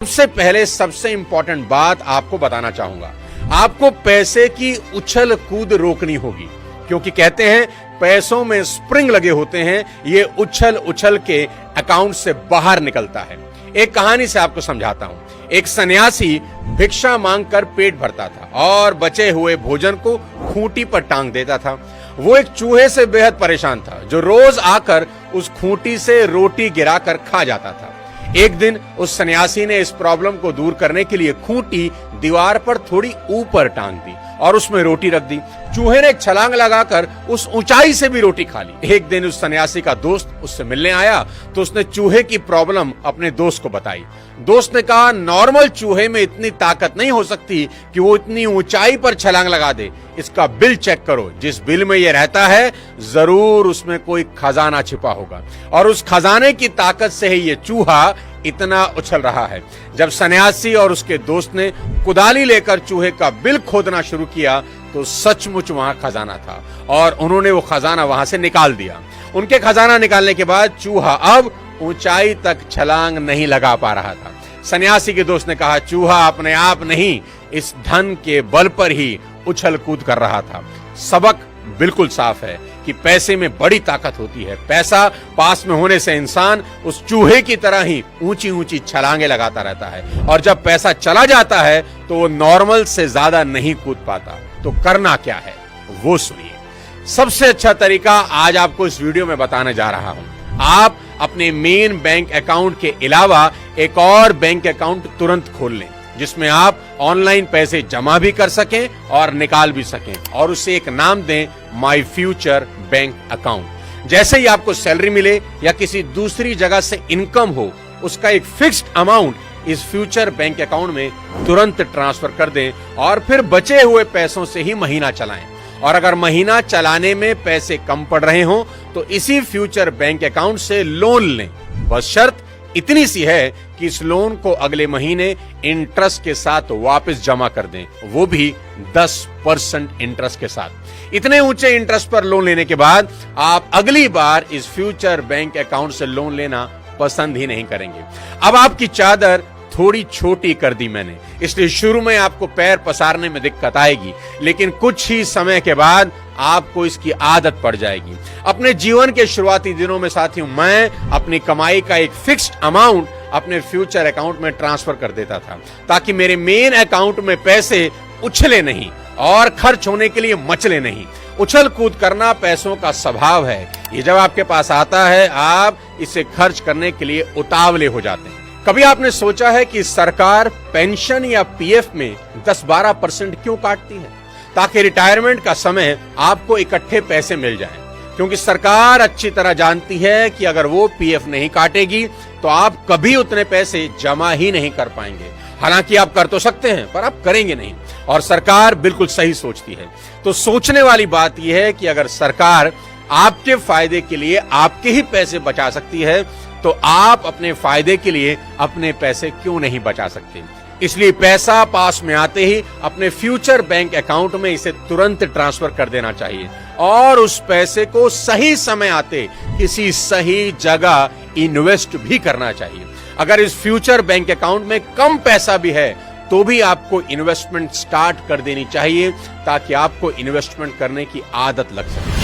सबसे पहले सबसे इंपॉर्टेंट बात आपको बताना चाहूंगा, आपको पैसे की उछल कूद रोकनी होगी, क्योंकि कहते हैं पैसों में स्प्रिंग लगे होते हैं, ये उछल उछल के अकाउंट से बाहर निकलता है। एक कहानी से आपको समझाता हूं। एक सन्यासी भिक्षा मांगकर पेट भरता था और बचे हुए भोजन को खूंटी पर टांग देता था। वो एक चूहे से बेहद परेशान था, जो रोज आकर उस खूंटी से रोटी गिराकर खा जाता था। एक दिन उस सन्यासी ने इस प्रॉब्लम को दूर करने के लिए खूंटी दीवार पर थोड़ी ऊपर टांग दी और उसमें रोटी रख दी। चूहे ने एक छलांग लगाकर उस ऊंचाई से भी रोटी खा ली। एक दिन उस सन्यासी का दोस्त उससे मिलने आया तो उसने चूहे की प्रॉब्लम अपने दोस्त को बताई। दोस्त ने कहा, नॉर्मल चूहे में इतनी ताकत नहीं हो सकती कि वो इतनी ऊंचाई पर छलांग लगा दे। इसका बिल चेक करो, जिस बिल में ये रहता है जरूर उसमें कोई खजाना छिपा होगा और उस खजाने की ताकत से ही ये चूहा इतना उछल रहा है। जब सन्यासी और उसके दोस्त ने कुदाली लेकर चूहे का बिल खोदना शुरू किया तो सचमुच वहां खजाना था और उन्होंने वो खजाना वहां से निकाल दिया। उनके खजाना निकालने के बाद चूहा अब ऊंचाई तक छलांग नहीं लगा पा रहा था। सन्यासी के दोस्त ने कहा, चूहा अपने आप नहीं, इस धन के बल पर ही उछल कूद कर रहा था। सबक बिल्कुल साफ है कि पैसे में बड़ी ताकत होती है। पैसा पास में होने से इंसान उस चूहे की तरह ही ऊंची ऊंची छलांगे लगाता रहता है और जब पैसा चला जाता है तो वो नॉर्मल से ज्यादा नहीं कूद पाता। तो करना क्या है वो सुनिए। सबसे अच्छा तरीका आज आपको इस वीडियो में बताने जा रहा हूं। आप अपने मेन बैंक अकाउंट के अलावा एक और बैंक अकाउंट तुरंत खोल लें, जिसमें आप ऑनलाइन पैसे जमा भी कर सकें और निकाल भी सकें, और उसे एक नाम दें माई फ्यूचर बैंक अकाउंट। जैसे ही आपको सैलरी मिले या किसी दूसरी जगह से इनकम हो, उसका एक फिक्स्ड अमाउंट इस फ्यूचर बैंक अकाउंट में तुरंत ट्रांसफर कर दें और फिर बचे हुए पैसों से ही महीना चलाएं। और अगर महीना चलाने में पैसे कम पड़ रहे हों तो इसी फ्यूचर बैंक अकाउंट से लोन लें। बस शर्त इतनी सी है कि इस लोन को अगले महीने इंटरेस्ट के साथ वापस जमा कर दें, वो भी 10% इंटरेस्ट के साथ। इतने ऊंचे इंटरेस्ट पर लोन लेने के बाद आप अगली बार इस फ्यूचर बैंक अकाउंट से लोन लेना पसंद ही नहीं करेंगे। अब आपकी चादर थोड़ी छोटी कर दी मैंने, इसलिए शुरू में आपको पैर पसारने में दिक्कत आएगी, लेकिन कुछ ही समय के बाद आपको इसकी आदत पड़ जाएगी। अपने जीवन के शुरुआती दिनों में साथियों, मैं अपनी कमाई का एक फिक्स्ड अमाउंट अपने फ्यूचर अकाउंट में ट्रांसफर कर देता था, ताकि मेरे मेन अकाउंट में पैसे उछले नहीं और खर्च होने के लिए मचले नहीं। उछल कूद करना पैसों का स्वभाव है। ये जब आपके पास आता है, आप इसे खर्च करने के लिए उतावले हो जाते हैं। कभी आपने सोचा है कि सरकार पेंशन या पीएफ में 10-12% क्यों काटती है? ताकि रिटायरमेंट का समय आपको इकट्ठे पैसे मिल जाएं। क्योंकि सरकार अच्छी तरह जानती है कि अगर वो पीएफ नहीं काटेगी तो आप कभी उतने पैसे जमा ही नहीं कर पाएंगे। हालांकि आप कर तो सकते हैं, पर आप करेंगे नहीं, और सरकार बिल्कुल सही सोचती है। तो सोचने वाली बात यह है कि अगर सरकार आपके फायदे के लिए आपके ही पैसे बचा सकती है, तो आप अपने फायदे के लिए अपने पैसे क्यों नहीं बचा सकते? इसलिए पैसा पास में आते ही अपने फ्यूचर बैंक अकाउंट में इसे तुरंत ट्रांसफर कर देना चाहिए और उस पैसे को सही समय आते किसी सही जगह इन्वेस्ट भी करना चाहिए। अगर इस फ्यूचर बैंक अकाउंट में कम पैसा भी है तो भी आपको इन्वेस्टमेंट स्टार्ट कर देनी चाहिए, ताकि आपको इन्वेस्टमेंट करने की आदत लग सके।